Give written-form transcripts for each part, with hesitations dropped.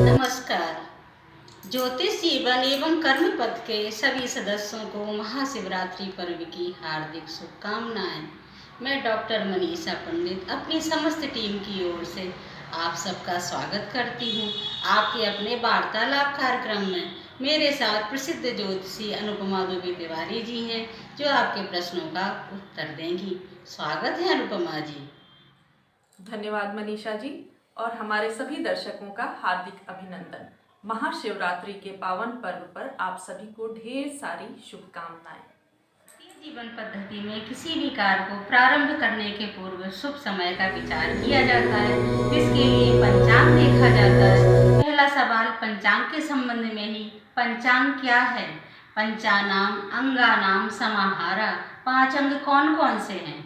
नमस्कार। ज्योतिष जीवन एवं कर्म पथ के सभी सदस्यों को महाशिवरात्रि पर्व की हार्दिक शुभकामनाएं। मैं डॉक्टर मनीषा पंडित अपनी समस्त टीम की ओर से आप सबका स्वागत करती हूं। आपके अपने वार्तालाप कार्यक्रम में मेरे साथ प्रसिद्ध ज्योतिषी अनुपमा दुबे तिवारी जी हैं, जो आपके प्रश्नों का उत्तर देंगी। स्वागत है अनुपमा जी। धन्यवाद मनीषा जी और हमारे सभी दर्शकों का हार्दिक अभिनंदन। महाशिवरात्रि के पावन पर्व पर आप सभी को ढेर सारी शुभकामनाएं। जीवन पद्धति में किसी भी कार्य को प्रारंभ करने के पूर्व शुभ समय का विचार किया जाता है, जिसके लिए पंचांग देखा जाता है। पहला सवाल पंचांग के संबंध में ही। पंचांग क्या है? पंचानाम अंगानाम समाहारा। 5 अंग कौन कौन से हैं?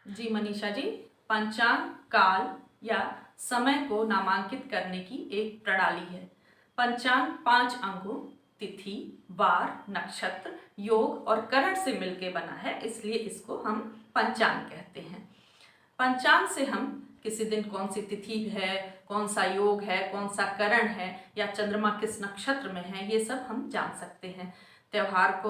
जी मनीषा जी, पंचांग काल या समय को नामांकित करने की एक प्रणाली है। पंचांग 5 अंगों तिथि, वार, नक्षत्र, योग और करण से मिलकर बना है, इसलिए इसको हम पंचांग कहते हैं। पंचांग से हम किसी दिन कौन सी तिथि है, कौन सा योग है, कौन सा करण है या चंद्रमा किस नक्षत्र में है, ये सब हम जान सकते हैं। त्योहार को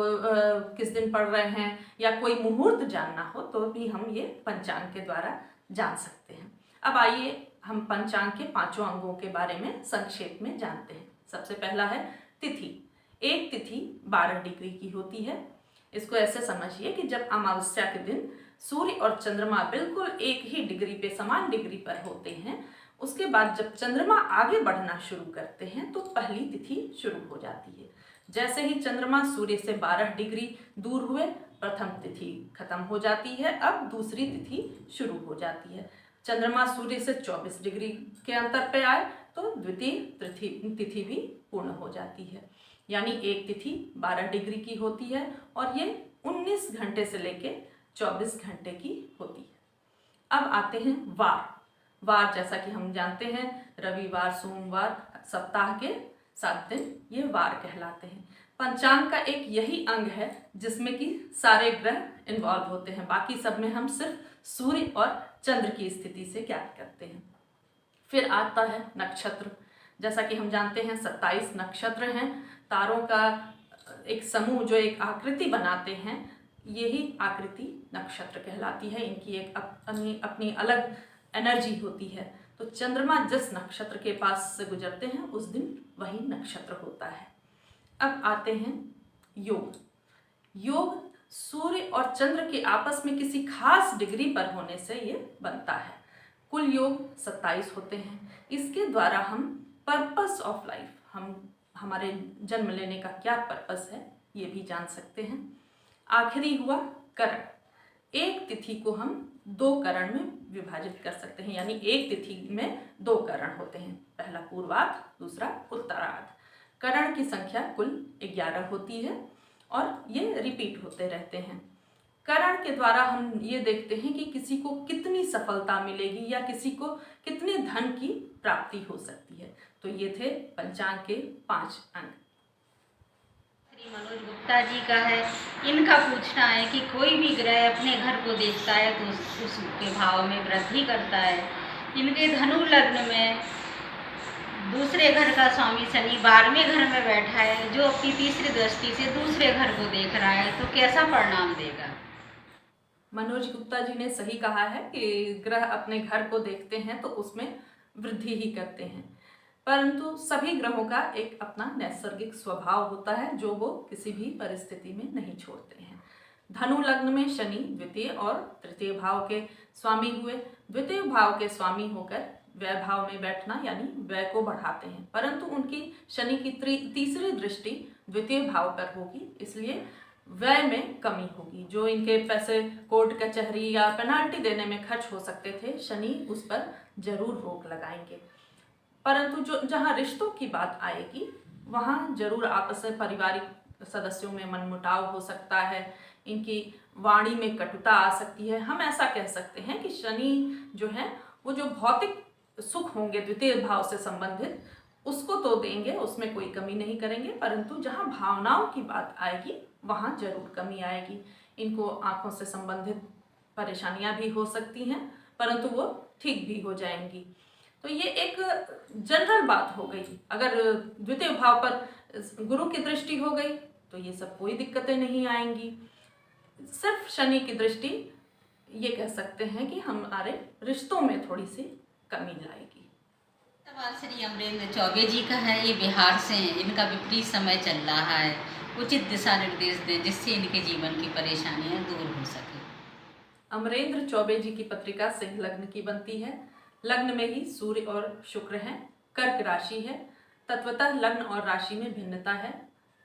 किस दिन पड़ रहे हैं या कोई मुहूर्त जानना हो तो भी हम ये पंचांग के द्वारा जान सकते हैं। अब आइए हम पंचांग के 5 अंगों के बारे में संक्षेप में जानते हैं। सबसे पहला है तिथि। एक तिथि 12 डिग्री की होती है। इसको ऐसे समझिए कि जब अमावस्या के दिन सूर्य और चंद्रमा बिल्कुल एक ही डिग्री पे, समान डिग्री पर होते हैं, उसके बाद जब चंद्रमा आगे बढ़ना शुरू करते हैं तो पहली तिथि शुरू हो जाती है। जैसे ही चंद्रमा सूर्य से 12 डिग्री दूर हुए, प्रथम तिथि खत्म हो जाती है, अब दूसरी तिथि शुरू हो जाती है। चंद्रमा सूर्य से 24 डिग्री के अंतर पे आए तो द्वितीय तिथि भी पूर्ण हो जाती है। यानी एक तिथि 12 डिग्री की होती है और ये 19 घंटे से लेके 24 घंटे की होती है। अब आते हैं वार। वार जैसा कि हम जानते हैं, रविवार, सोमवार, सप्ताह के 7 दिन ये वार कहलाते हैं। पंचांग का एक यही अंग है जिसमें कि सारे ग्रह इन्वॉल्व होते हैं। बाकी सब में हम सिर्फ सूर्य और चंद्र की स्थिति से ज्ञात करते हैं। फिर आता है नक्षत्र। जैसा कि हम जानते हैं 27 नक्षत्र हैं। तारों का एक समूह जो एक आकृति बनाते हैं, यही आकृति नक्षत्र कहलाती है। इनकी एक अपनी अलग एनर्जी होती है। तो चंद्रमा जिस नक्षत्र के पास से गुजरते हैं उस दिन वही नक्षत्र होता है। अब आते हैं योग। योग सूर्य और चंद्र के आपस में किसी खास डिग्री पर होने से ये बनता है। कुल योग 27 होते हैं। इसके द्वारा हम पर्पस ऑफ लाइफ, हमारे जन्म लेने का क्या पर्पस है, ये भी जान सकते हैं। आखिरी हुआ करण। एक तिथि को हम 2 करण में विभाजित कर सकते हैं, यानी एक तिथि में 2 करण होते हैं। पहला पूर्वार्ध, दूसरा उत्तरार्ध। करण की संख्या कुल 11 होती है और ये रिपीट होते रहते हैं। करण के द्वारा हम ये देखते हैं कि किसी को कितनी सफलता मिलेगी या किसी को कितने धन की प्राप्ति हो सकती है। तो ये थे पंचांग के 5 अंग। श्री मनोज गुप्ता जी का है। इनका पूछना है कि कोई भी ग्रह अपने घर को देखता है तो उसके भाव में वृद्धि करता है। इनके धनु लग्न में दूसरे घर का स्वामी शनि 12वें घर में बैठा है, जो अपनी तीसरी दृष्टि से दूसरे घर को देख रहा है, तो कैसा परिणाम देगा? मनोज गुप्ता जी ने सही कहा है कि ग्रह अपने घर को देखते हैं तो उसमें वृद्धि ही करते हैं, परंतु सभी ग्रहों का एक अपना नैसर्गिक स्वभाव होता है जो वो किसी भी परिस्थिति में नहीं छोड़ते हैं। धनु लग्न में शनि द्वितीय और तृतीय भाव के स्वामी हुए। द्वितीय भाव के स्वामी होकर व्यय भाव में बैठना यानी व्यय को बढ़ाते हैं, परंतु उनकी शनि की तीसरी दृष्टि द्वितीय भाव पर होगी, इसलिए व्यय में कमी होगी। जो इनके पैसे कोर्ट कचहरी या पेनाल्टी देने में खर्च हो सकते थे, शनि उस पर जरूर रोक लगाएंगे। परंतु जो जहाँ रिश्तों की बात आएगी वहाँ जरूर आपस में पारिवारिक सदस्यों में मनमुटाव हो सकता है। इनकी वाणी में कटुता आ सकती है। हम ऐसा कह सकते हैं कि शनि जो है वो जो भौतिक सुख होंगे द्वितीय भाव से संबंधित उसको तो देंगे, उसमें कोई कमी नहीं करेंगे, परंतु जहाँ भावनाओं की बात आएगी वहाँ जरूर कमी आएगी। इनको आंखों से संबंधित परेशानियां भी हो सकती हैं, परंतु वो ठीक भी हो जाएंगी। तो ये एक जनरल बात हो गई। अगर द्वितीय भाव पर गुरु की दृष्टि हो गई तो ये सब कोई दिक्कतें नहीं आएंगी। सिर्फ शनि की दृष्टि ये कह सकते हैं कि हमारे रिश्तों में थोड़ी सी कमी लाएगी। सवाल श्री अमरेंद्र चौबे जी का है, ये बिहार से हैं। इनका विपरीत समय चल रहा है, उचित दिशा निर्देश दें जिससे इनके जीवन की परेशानियां दूर हो सके। अमरेंद्र चौबे जी की पत्रिका सिंह लग्न की बनती है। लग्न में ही सूर्य और शुक्र हैं। कर्क राशि है। तत्वतः लग्न और राशि में भिन्नता है।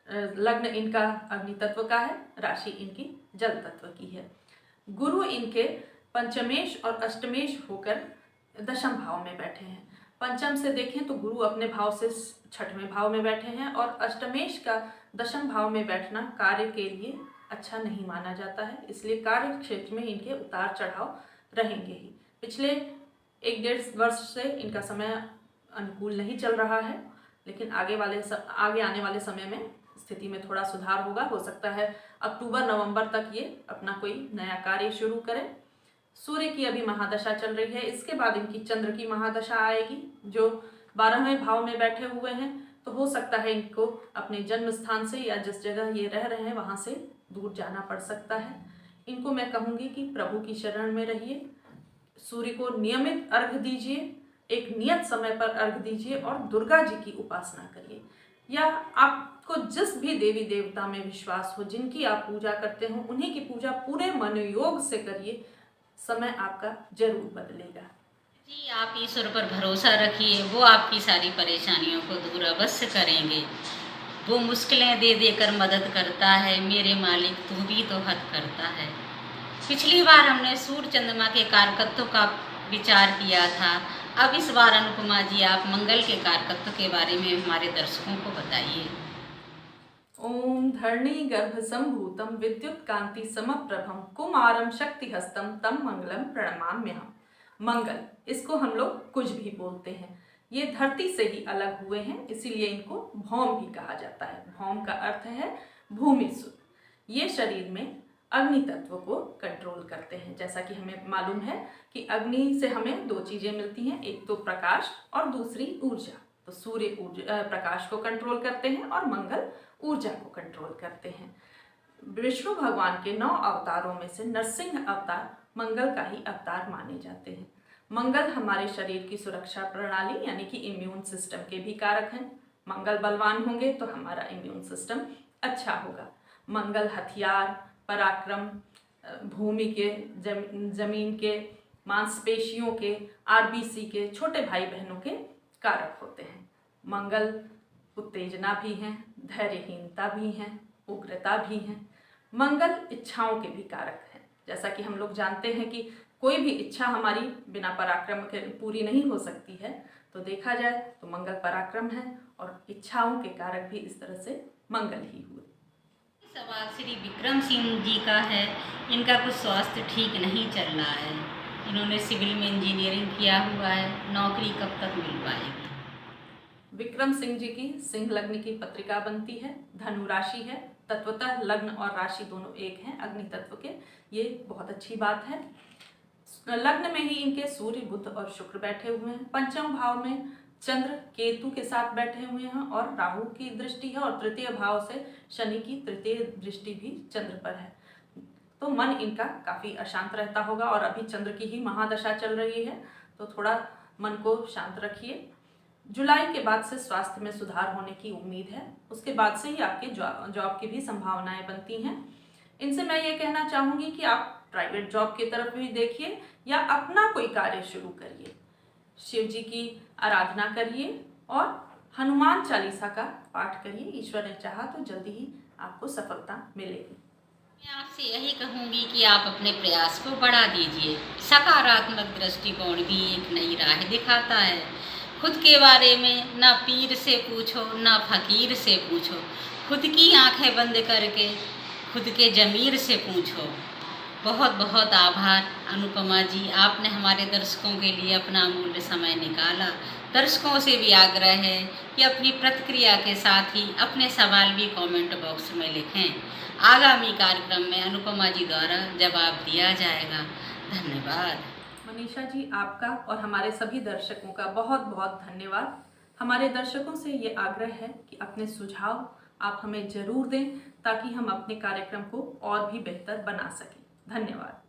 लग्न इनका अग्नि तत्व का है, राशि इनकी जल तत्व की है। गुरु इनके पंचमेश और अष्टमेश होकर दशम भाव में बैठे हैं। पंचम से देखें तो गुरु अपने भाव से छठवें भाव में बैठे हैं और अष्टमेश का दशम भाव में बैठना कार्य के लिए अच्छा नहीं माना जाता है, इसलिए कार्य क्षेत्र में इनके उतार चढ़ाव रहेंगे ही। पिछले 1-1.5 वर्ष से इनका समय अनुकूल नहीं चल रहा है, लेकिन आगे आने वाले समय में स्थिति में थोड़ा सुधार होगा। हो सकता है अक्टूबर-नवंबर तक ये अपना कोई नया कार्य शुरू करें। सूर्य की अभी महादशा चल रही है, इसके बाद इनकी चंद्र की महादशा आएगी जो 12वें भाव में बैठे हुए हैं। तो हो सकता है इनको अपने जन्म स्थान से या जिस जगह ये रह रहे हैं वहाँ से दूर जाना पड़ सकता है। इनको मैं कहूँगी कि प्रभु की शरण में रहिए, सूर्य को नियमित अर्घ दीजिए, एक नियत समय पर अर्घ दीजिए और दुर्गा जी की उपासना करिए, या आपको जिस भी देवी देवता में विश्वास हो, जिनकी आप पूजा करते हो, उन्हीं की पूजा पूरे मनोयोग से करिए। समय आपका जरूर बदलेगा। जी, आप ईश्वर पर भरोसा रखिए, वो आपकी सारी परेशानियों को दूर अवश्य करेंगे। वो मुश्किलें दे देकर मदद करता है, मेरे मालिक तू भी तो हद करता है। पिछली बार हमने सूर्य चंद्रमा के कारकत्व का विचार किया था, अब इस बार अनुपमा जी आप मंगल के कारकत्व के बारे में हमारे दर्शकों को बताइए। ओम धरणी गर्भ संभूतम विद्युत कांति समप्रभम कुमारम शक्ति हस्तम तम मंगलम प्रणमाम्यहम। मंगल, इसको हम लोग कुछ भी बोलते हैं। ये धरती से ही अलग हुए हैं, इसीलिए इनको भौम भी कहा जाता है। भौम का अर्थ है भूमि सुत। ये शरीर में अग्नि तत्व को कंट्रोल करते हैं। जैसा कि हमें मालूम है कि अग्नि से हमें 2 चीजें मिलती हैं, एक तो प्रकाश और दूसरी ऊर्जा। तो सूर्य प्रकाश को कंट्रोल करते हैं और मंगल ऊर्जा को कंट्रोल करते हैं। विष्णु भगवान के 9 अवतारों में से नरसिंह अवतार मंगल का ही अवतार माने जाते हैं। मंगल हमारे शरीर की सुरक्षा प्रणाली यानी कि इम्यून सिस्टम के भी कारक हैं। मंगल बलवान होंगे तो हमारा इम्यून सिस्टम अच्छा होगा। मंगल हथियार, पराक्रम, भूमि के, जमीन के, मांसपेशियों के, आरबीसी के, छोटे भाई बहनों के कारक होते हैं। मंगल उत्तेजना भी हैं, धैर्यहीनता भी हैं, उग्रता भी हैं। मंगल इच्छाओं के भी कारक हैं। जैसा कि हम लोग जानते हैं कि कोई भी इच्छा हमारी बिना पराक्रम के पूरी नहीं हो सकती है, तो देखा जाए तो मंगल पराक्रम है और इच्छाओं के कारक भी इस तरह से मंगल ही हुए। सवाल श्री विक्रम सिंह जी का है, इनका कुछ स्वास्थ्य ठीक नहीं चल रहा है। इन्होंने सिविल में इंजीनियरिंग किया हुआ है, नौकरी कब तक मिल पाएगी? विक्रम सिंह जी की सिंह लग्न की पत्रिका बनती है, धनु राशि है। तत्वतः लग्न और राशि दोनों एक हैं अग्नि तत्व के, ये बहुत अच्छी बात है। लग्न में ही इनके सूर्य, बुध और शुक्र बैठे हुए हैं। पंचम भाव में चंद्र केतु के साथ बैठे हुए हैं और राहु की दृष्टि है, और तृतीय भाव से शनि की तृतीय दृष्टि भी चंद्र पर है। तो मन इनका काफी अशांत रहता होगा, और अभी चंद्र की ही महादशा चल रही है, तो थोड़ा मन को शांत रखिए। जुलाई के बाद से स्वास्थ्य में सुधार होने की उम्मीद है। उसके बाद से ही आपके जॉब की भी संभावनाएं बनती हैं। इनसे मैं ये कहना चाहूँगी कि आप प्राइवेट जॉब की तरफ भी देखिए या अपना कोई कार्य शुरू करिए। शिव जी की आराधना करिए और हनुमान चालीसा का पाठ करिए। ईश्वर ने चाहा तो जल्दी ही आपको सफलता मिलेगी। मैं आपसे यही कहूँगी कि आप अपने प्रयास को बढ़ा दीजिए। सकारात्मक दृष्टिकोण भी एक नई राह दिखाता है। खुद के बारे में ना पीर से पूछो ना फकीर से पूछो, खुद की आंखें बंद करके खुद के जमीर से पूछो। बहुत बहुत आभार अनुपमा जी, आपने हमारे दर्शकों के लिए अपना अमूल्य समय निकाला। दर्शकों से भी आग्रह है कि अपनी प्रतिक्रिया के साथ ही अपने सवाल भी कमेंट बॉक्स में लिखें। आगामी कार्यक्रम में अनुपमा जी द्वारा जवाब दिया जाएगा। धन्यवाद। मनीषा जी, आपका और हमारे सभी दर्शकों का बहुत बहुत धन्यवाद। हमारे दर्शकों से ये आग्रह है कि अपने सुझाव आप हमें ज़रूर दें ताकि हम अपने कार्यक्रम को और भी बेहतर बना सकें। धन्यवाद।